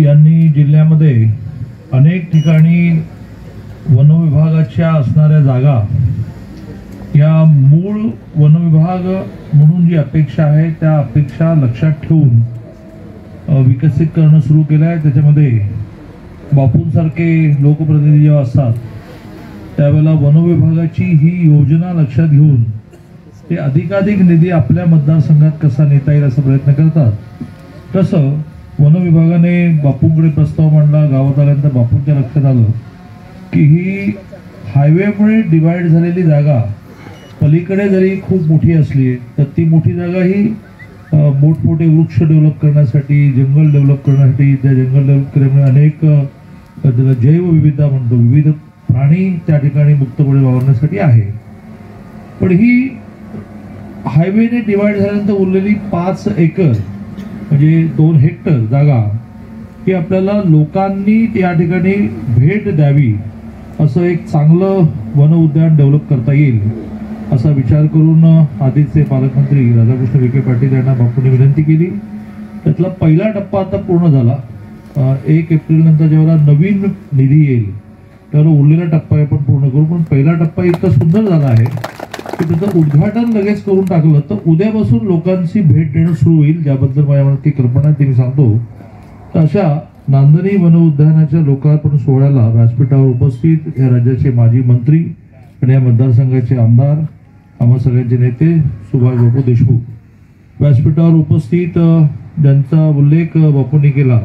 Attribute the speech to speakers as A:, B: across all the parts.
A: यांनी जिल्ह्यामध्ये अनेक ठिकाणी वनविभागाच्या असणाऱ्या जागा या मूळ वनविभाग म्हणून जी अपेक्षा आहे त्या अपेक्षा लक्षात ठेवून विकसित करणं सुरू केलं आहे। त्याच्यामध्ये बापूंसारखे लोकप्रतिनिधी जेव्हा असतात त्यावेळेला वनविभागाची ही योजना लक्षात घेऊन ते अधिकाधिक निधी आपल्या मतदारसंघात कसा नेता येईल असा प्रयत्न करतात। तसं वनविभागाने बापूंकडे प्रस्ताव मांडला। गावात आल्यानंतर बापूंच्या लक्षात आलं की ही हायवेमुळे डिवाइड झालेली जागा पलीकडे जरी खूप मोठी असली तर ती मोठी जागा ही मोठमोठे वृक्ष डेव्हलप करण्यासाठी, जंगल डेव्हलप करण्यासाठी, त्या जंगल डेव्हलप केल्यामुळे अनेक त्याला जैवविविधता म्हणतो, विविध प्राणी त्या ठिकाणी मुक्तपणे वावरण्यासाठी आहे। पण ही हायवेने डिवाइड झाल्यानंतर उरलेली 5 एकर म्हणजे 2 हेक्टर जागा ही आपल्याला लोकांनी त्या ठिकाणी भेट द्यावी, असं एक चांगलं वन उद्यान डेव्हलप करता येईल असा विचार करून आधीचे पालकमंत्री राधाकृष्ण विखे पाटील यांना बापूंनी विनंती केली। त्यातला पहिला टप्पा आता पूर्ण झाला। 1 एप्रिल नंतर जेव्हा नवीन निधी येईल तेव्हा उरलेला टप्पा आपण पूर्ण करू। पण पहिला टप्पा इतका सुंदर झाला आहे की त्याचं उद्घाटन लगेच करून टाकलं तर उद्यापासून लोकांची भेट देणं सुरू होईल, ज्याबद्दल माझ्या मनात काही कल्पना आहे ते मी सांगतो। तर अशा नांदणी वन उद्यानाच्या लोकार्पण सोहळ्याला व्यासपीठावर उपस्थित या राज्याचे माजी मंत्री आणि या मतदारसंघाचे आमदार, आम्हा सगळ्यांचे नेते सुभाष बापू देशमुख व्यासपीठावर उपस्थित, ज्यांचा उल्लेख बापूंनी केला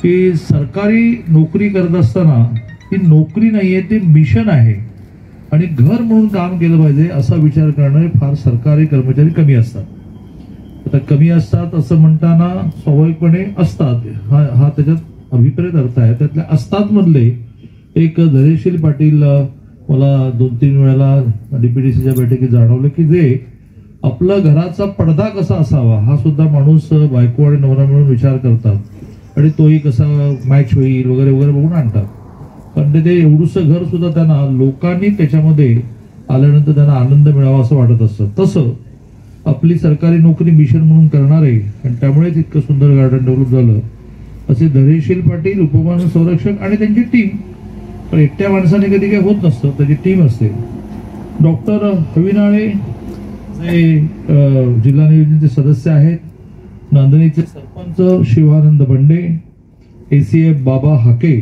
A: की सरकारी नोकरी करत असताना ती नोकरी नाहीये, ते मिशन आहे आणि घर म्हणून काम केलं पाहिजे असा विचार करणारे फार सरकारी कर्मचारी कमी असतात। आता कमी असतात असं म्हणताना स्वाभाविकपणे असतात हा त्याच्यात अभिप्रेत अर्थ आहे। त्यातल्या असतात मधले एक धैर्यशील पाटील मला 2-3 वेळेला डीपीडीसीच्या बैठकीत जाणवलं की जे आपला घराचा पडदा कसा असावा हा सुद्धा माणूस बायको आणि नवरा मिळून विचार करतात आणि तोही कसा मॅच होईल वगैरे वगैरे बघून आणतात। पण ते एवढंसं घर सुद्धा त्यांना लोकांनी त्याच्यामध्ये आल्यानंतर त्यांना आनंद मिळावा असं वाटत असतं। तसं आपली सरकारी नोकरी मिशन म्हणून करणारे आणि त्यामुळेच इतकं सुंदर गार्डन डेव्हलप झालं असे धैर्यशील पाटील, उपवन संरक्षक आणि त्यांची टीम। पण एकट्या माणसाने कधी काही होत नसतं, त्याची टीम असते। डॉक्टर हविनाळे जे जिल्हा नियोजनचे सदस्य आहेत, नांदणीचे sarpanch Shivanand Bande, ACF Baba Hake,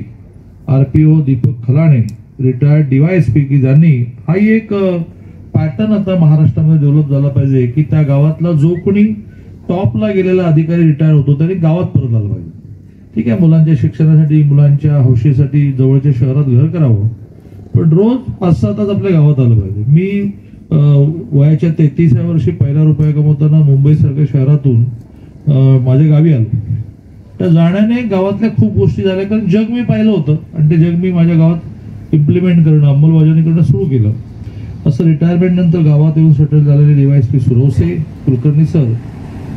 A: RPO Deepak Khalane, retired DYSP की ज्यांनी हाही एक पॅटर्न आता महाराष्ट्रामध्ये डेव्हलप झाला पाहिजे की त्या गावातला जो कोणी टॉपला गेलेला अधिकारी रिटायर होतो त्यांनी गावात परत आला पाहिजे। ठीक आहे, मुलांच्या शिक्षणासाठी, मुलांच्या हौशीसाठी जवळच्या शहरात घर करावं, पण रोज 5-6 तास आपल्या गावात आलं पाहिजे। मी वयाच्या 33व्या वर्षी पहिला रुपया कमवताना मुंबईसारख्या शहरातून माझ्या गावी आलो। त्या जाण्याने गावातल्या खूप गोष्टी झाल्या, कारण जग मी पाहिलं होतं आणि ते जग मी माझ्या गावात इम्प्लिमेंट करणं, अंमलबजावणी करणं सुरू केलं। असं रिटायरमेंट नंतर गावात येऊन सेटल झालेले DYSP सुरवसे, कुलकर्णी सर,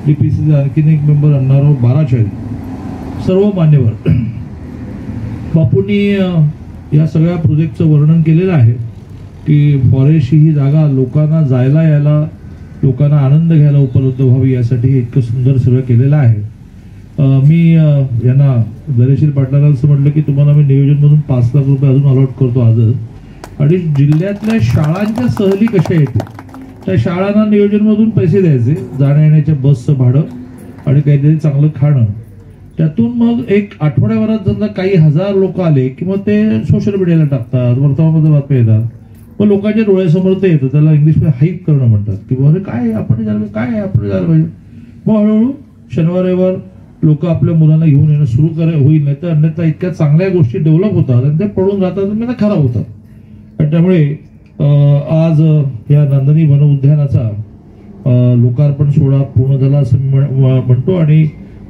A: DPCचे आणखीन एक मेंबर अण्णाराव बाराचारी, सर्व मान्यवर। बापूंनी या सगळ्या प्रोजेक्टचं वर्णन केलेलं आहे की फॉरेस्ट ही जागा लोकांना जायला यायला, लोकांना आनंद घ्यायला उपलब्ध व्हावी यासाठी हे इतकं सुंदर सगळं केलेलं आहे। मी यांना धैर्यशील पाटलांना असं म्हटलं की तुम्हाला मी नियोजनमधून 5 लाख रुपये अजून अलॉट करतो आजच, आणि जिल्ह्यातल्या शाळांच्या सहली कशा येतील त्या शाळांना नियोजनमधून पैसे द्यायचे, जाण्या येण्याच्या बसचं भाडं आणि काहीतरी चांगलं खाणं। त्यातून मग एक आठवड्याभरात जर काही 1000 लोक आले की मग ते सोशल मीडियाला टाकतात, वर्तमानपत्रात बातम्या येतात, मग लोकांच्या डोळ्यासमोर ते येतं, त्याला इंग्लिशमध्ये हाईप करणं म्हणतात की बाबा काय आपण झालं, काय आपण झालं पाहिजे। मग हळूहळू शनिवार रविवार लोक आपल्या मुलांना घेऊन येणं सुरू होईल, नाही तर अन्यथा इतक्या चांगल्या गोष्टी डेव्हलप होतात आणि ते पडून जातात आणि त्या खराब होतात। आणि त्यामुळे आज या नांदणी वन उद्यानाचा लोकार्पण सोहळा पूर्ण झाला असं म्हणतो आणि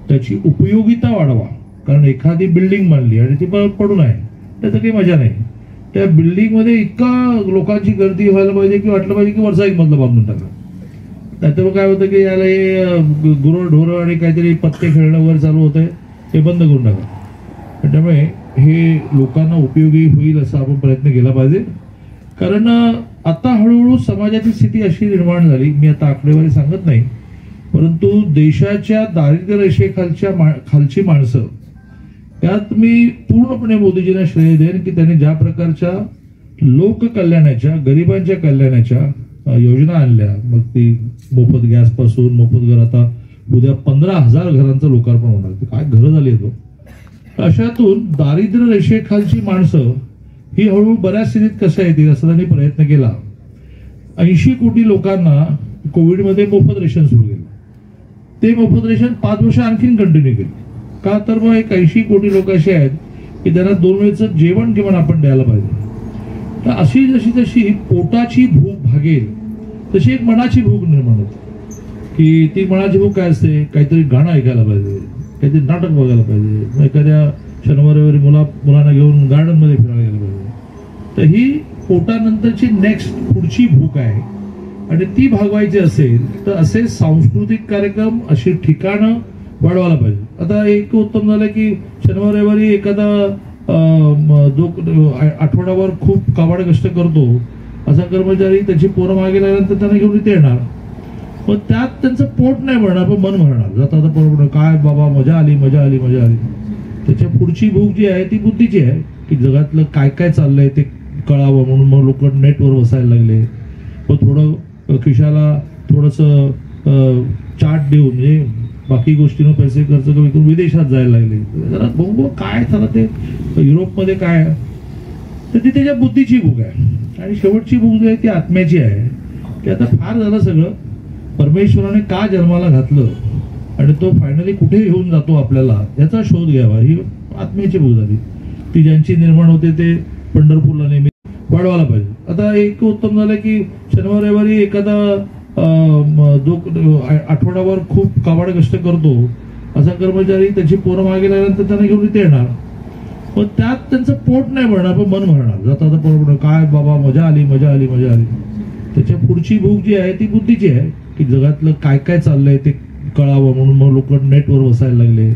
A: त्याची उपयोगिता वाढवा, कारण एखादी बिल्डिंग बांधली आणि ती पडून आहे त्याचं काही मजा नाही। त्या बिल्डिंग मध्ये इतका लोकांची गर्दी व्हायला पाहिजे की वाटलं पाहिजे की वरचा एक मधलं बांधून टाकलं, नाहीतर काय होतं की याला हे गुरं ढोरं आणि काहीतरी पत्ते खेळणं वगैरे चालू होतंय, हे बंद करून टाका। त्यामुळे हे लोकांना उपयोगी होईल असा आपण प्रयत्न केला पाहिजे, कारण आता हळूहळू समाजाची स्थिती अशी निर्माण झाली, मी आता आकडेवारी सांगत नाही, परंतु देशाच्या दारिद्र्य रेषेखालची माणसं यात मी पूर्णपणे मोदीजींना श्रेय देईन की त्यांनी ज्या प्रकारच्या लोककल्याणाच्या गरिबांच्या कल्याणाच्या योजना आणल्या, मग ती मोफत गॅस पासून मोफत घर, आता उद्या 15,000 घरांचं लोकार्पण होणार, ते काय घरं झाली येतो. अशातून दारिद्र्य रेषेखालची माणसं ही हळूहळू बऱ्याच स्थितीत कसं येतील असा त्यांनी प्रयत्न केला. 80 कोटी लोकांना कोविडमध्ये मोफत रेशन सुरू केलं. ते मोफत रेशन 5 वर्ष आणखीन कंटिन्यू केले. का तर मग एक 80 कोटी लोक असे आहेत की त्यांना 2 वेळचं जेवण किमान आपण द्यायला पाहिजे. तर अशी जशी पोटाची भूक भागेल तशी एक मनाची भूक निर्माण होते. की ती मनाची भूक काय असते, काहीतरी गाणं ऐकायला पाहिजे, काहीतरी नाटक बघायला पाहिजे, एखाद्या शनिवार रविवारी मुलांना घेऊन गार्डन मध्ये फिरायला गेलं पाहिजे. तर ही पोटानंतरची नेक्स्ट पुढची भूक आहे आणि ती भागवायची असेल तर असे सांस्कृतिक कार्यक्रम, अशी ठिकाणं वाढवायला पाहिजे. आता एक उत्तम झालं की शनिवार रविवारी एखादा जो आठवड्यावर खूप काबाड कष्ट करतो असा कर्मचारी त्याची पोरं मागे लागल्यानंतर त्यांना घेऊन इथे येणार. पण त्यात त्यांचं पोट नाही भरणार पण मन भरणार. जाता जाता पोट काय बाबा मजा आली मजा आली मजा आली. त्याच्या पुढची भूक जी आहे ती बुद्धीची आहे की जगातलं काय काय चाललंय ते कळावं म्हणून मग लोक नेटवर बसायला लागले. मग थोडं खिशाला थोडंसं चाट देऊन म्हणजे बाकी गोष्टींवर पैसे खर्च करून विदेशात जायला लागले. जरा बघू काय झालं ते युरोपमध्ये काय आहे. तर ती त्याच्या बुद्धीची भूक आहे. आणि शेवटची भूक जी आहे ती आत्म्याची आहे की आता फार झालं सगळं, परमेश्वराने का जन्माला घातलं आणि तो फायनली कुठे घेऊन जातो आपल्याला याचा शोध घ्यावा, ही आत्म्याची भूक झाली. ती ज्यांची निर्माण होते ते पंढरपूरला नेहमी वाढवायला पाहिजे. आता एक उत्तम झालं की शनिवार रविवारी एखादा जो आठवड्यावर खूप काबाड कष्ट करतो असा कर्मचारी त्याची पोरं मागे लागल्यानंतर त्यांना घेऊन इथे येणार. पण त्यात त्यांचं पोट नाही भरणार पण मन भरणार. जाता जाता पोट काय बाबा मजा आली मजा आली मजा आली. त्याच्या पुढची भूक जी आहे ती बुद्धीची आहे की जगातलं काय काय चाललंय ते कळावं म्हणून मग लोक नेटवर बसायला लागले.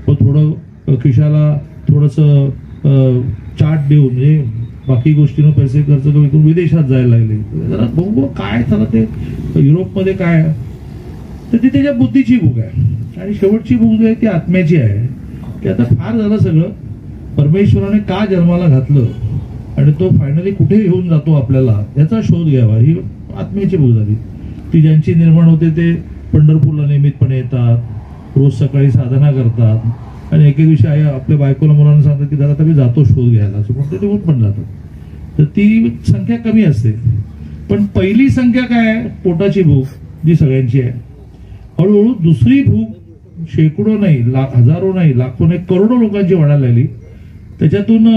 A: मग थोडं खिशाला थोडंसं चाट देऊन म्हणजे बाकी गोष्टींवर पैसे खर्च करून विदेशात जायला लागले. जरा बघू काय झालं ते युरोपमध्ये काय आहे. तर ती त्याच्या बुद्धीची भूक आहे. आणि शेवटची भूक जी आहे ती आत्म्याची आहे की आता फार झालं सगळं, परमेश्वराने का जन्माला घातलं आणि तो फायनली कुठे घेऊन जातो आपल्याला याचा शोध घ्यावा, ही आत्म्याची भूक झाली. ती ज्यांची निर्माण होते ते पंढरपूरला नियमितपणे येतात, रोज सकाळी साधना करतात आणि एके दिवशी आई आपल्या बायकोला मुलांना सांगतात की जरा आता मी जातो शोध घ्यायला, असं म्हणतो ते पण जातात. तर ती संख्या कमी असते. पण पहिली संख्या काय आहे, पोटाची भूक जी सगळ्यांची आहे. हळूहळू दुसरी भूक शेकडो नाही, हजारो नाही, लाखो नाही, करोडो लोकांची वाढायला लागली. त्याच्यातून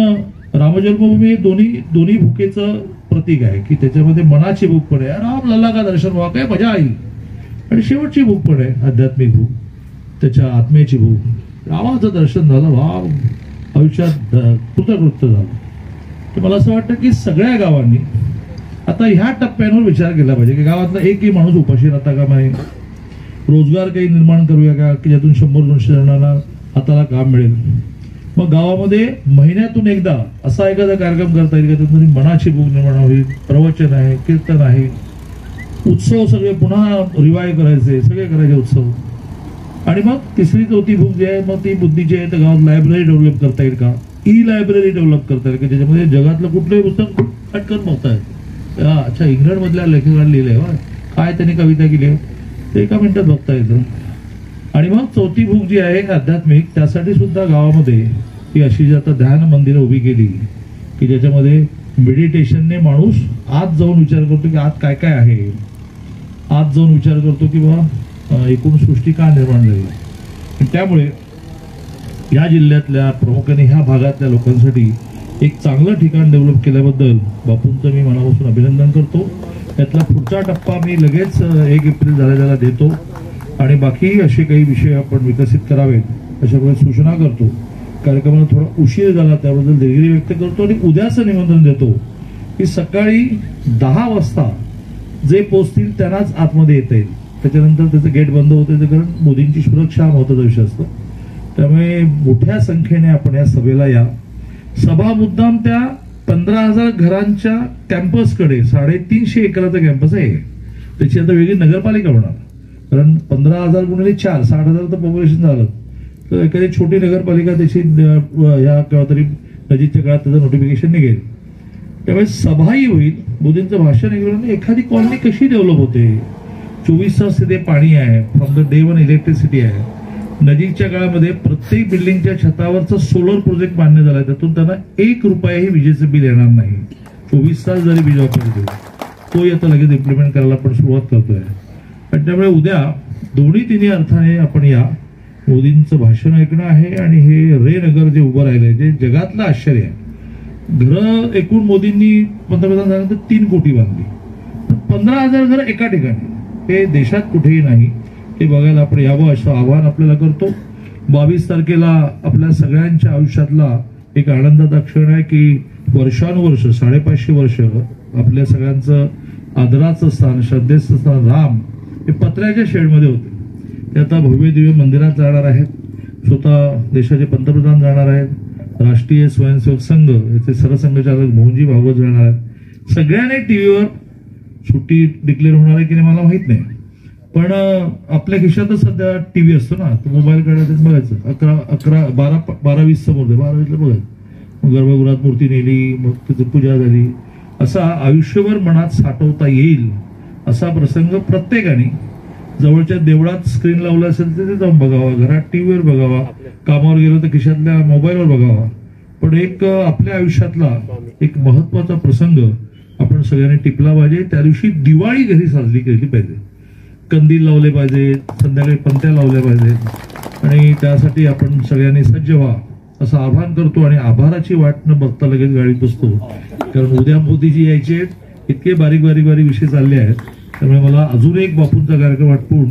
A: रामजन्मभूमी दोन्ही भूकेचं प्रतीक आहे की त्याच्यामध्ये मनाची भूक पण आहे, राम लल्ला का दर्शन व्हा, काय मजा आई. आणि शेवटची भूक पण आहे आध्यात्मिक भूक, त्याच्या आत्म्याची भूक. रामाचं दर्शन झालं, राम आयुष्यात कृतकृत्य झालं. तर मला असं वाटतं की सगळ्या गावांनी आता ह्या टप्प्यांवर विचार केला पाहिजे की गावातला एकही माणूस उपाशी राहता का नाही, रोजगार काही निर्माण करूया का की ज्यातून 100-200 जणांना हाताला काम मिळेल. मग गावामध्ये महिन्यातून एकदा असा एखादा कार्यक्रम करता येईल का त्यातून मनाची भूक निर्माण होईल. प्रवचन आहे, कीर्तन आहे, उत्सव सगळे पुन्हा रिवाईव्ह करायचे, सगळे करायचे उत्सव. आणि मग तिसरी चौथी भूक जी आहे मग ती बुद्धीची आहे. तर गावात लायब्ररी डेव्हलप करता येईल का, ई लायब्ररी डेव्हलप करता येईल का ज्याच्यामध्ये जगातलं कुठलंही पुस्तक पटकन बघता येईल. अच्छा इंग्लंड मधल्या लेखकांनी लिहिलंय, काय त्यांनी कविता केली आहे ते एका मिनिटात बघता येतं. आणि मग चौथी भूक जी आहे आध्यात्मिक, त्यासाठी सुद्धा गावामध्ये ती अशी आता ध्यान मंदिरं उभी केली की ज्याच्यामध्ये मेडिटेशनने माणूस आत जाऊन विचार करतो की आत काय काय आहे, आत जाऊन विचार करतो की बाबा एकूण सृष्टी का निर्माण झाली. त्यामुळे या जिल्ह्यातल्या प्रमुखांनी ह्या भागातल्या लोकांसाठी एक चांगलं ठिकाण डेव्हलप केल्याबद्दल बापूंचं मी मनापासून अभिनंदन करतो. त्यातला पुढचा टप्पा मी लगेच 1 एप्रिल झालेला देतो आणि बाकी असे काही विषय आपण विकसित करावेत अशा प्रकारे सूचना करतो. कार्यक्रमाला थोडा उशीर झाला त्याबद्दल दिलगिरी व्यक्त करतो आणि उद्याचं निमंत्रण देतो की सकाळी 10 वाजता जे पोहोचतील त्यांनाच आतमध्ये येता येईल. त्याच्यानंतर त्याचं गेट बंद होते कारण मोदींची सुरक्षा महत्वाचा विषय असतो. त्यामुळे मोठ्या संख्येने आपण या सभेला या. सभा मुद्दाम त्या 15,000 घरांच्या कॅम्पसकडे, 350 एकराचा कॅम्पस आहे, त्याची आता वेगळी नगरपालिका होणार. कारण 15,000 गुणिले 4 60,000 तर पॉप्युलेशन झालं. तर एखादी छोटी नगरपालिका त्याची ह्या केव्हा तरी नजीकच्या काळात त्याचं नोटिफिकेशन निघेल, त्यावेळेस सभाही होईल, मोदींचं भाषण ऐकलं, एखादी कॉलनी कशी डेव्हलप होते, 24 तास तिथे पाणी आहे, from the day one electricity आहे, नजीकच्या काळामध्ये प्रत्येक बिल्डिंगच्या छतावरचा सोलर प्रोजेक्ट मान्य झाला, त्यातून त्यांना 1 रुपयाही विजेचं बिल येणार नाही, 24 तास जरी वीज वापरली तोही आता लगेच इम्प्लिमेंट करायला आपण सुरुवात करतोय. आणि त्यामुळे उद्या तिन्ही अर्थाने आपण या मोदींचं भाषण ऐकणं आहे. आणि हे रे नगर जे उभं राहिलंय, जे जगातलं आश्चर्य आहे, घरं एकूण मोदींनी पंतप्रधान झाल्यानंतर 3 कोटी बांधली, 15,000 घरं एका ठिकाणी, हे देशात कुठेही नाही. हे बघायला आपण यावं असं आवाहन आपल्याला करतो. 22 तारखेला आपल्या सगळ्यांच्या आयुष्यातला एक आनंदाचा क्षण आहे की वर्षानुवर्ष 550 वर्ष आपल्या सगळ्यांचं आदराचं स्थान, श्रद्धेचं स्थान राम हे पत्र्याच्या शेडमध्ये होते, ते आता भव्य दिव्य मंदिरात जाणार आहेत. स्वतः देशाचे पंतप्रधान जाणार आहेत, राष्ट्रीय स्वयंसेवक संघ याचे सरसंघचालक मोहनजी भागवत जाणार आहेत. सगळ्यांनी टीव्हीवर सुट्टी डिक्लेअर होणार आहे की नाही मला माहित नाही, पण आपल्या खिशातच सध्या टीव्ही असतो ना, तर मोबाईल काढायचं बघायचं, 12-20 समोर 12-20ला बघायचं, मग गर्भगृहात मूर्ती नेली, मग तिथे पूजा झाली, असा आयुष्यभर मनात साठवता येईल असा प्रसंग प्रत्येकाने जवळच्या देवळात स्क्रीन लावलं असेल तर ते जाऊन बघावा, घरात टीव्हीवर बघावा, कामावर गेलो तर खिशातल्या मोबाईलवर बघावा, पण एक आपल्या आयुष्यातला एक महत्वाचा प्रसंग आपण सगळ्यांनी टिपला पाहिजे. त्या दिवशी दिवाळी घरी साजरी केली पाहिजे, कंदील लावले पाहिजे, संध्याकाळी पंत्या लावल्या पाहिजेत, आणि त्यासाठी आपण सगळ्यांनी सज्ज व्हा असं आवाहन करतो. आणि आभाराची वाट न बघता लगेच गाडीत बसतो, कारण उद्या मोदीजी यायचे, इतके बारीक विषय चालले आहेत, त्यामुळे मला अजून एक बापूंचा कार्यक्रम आठवून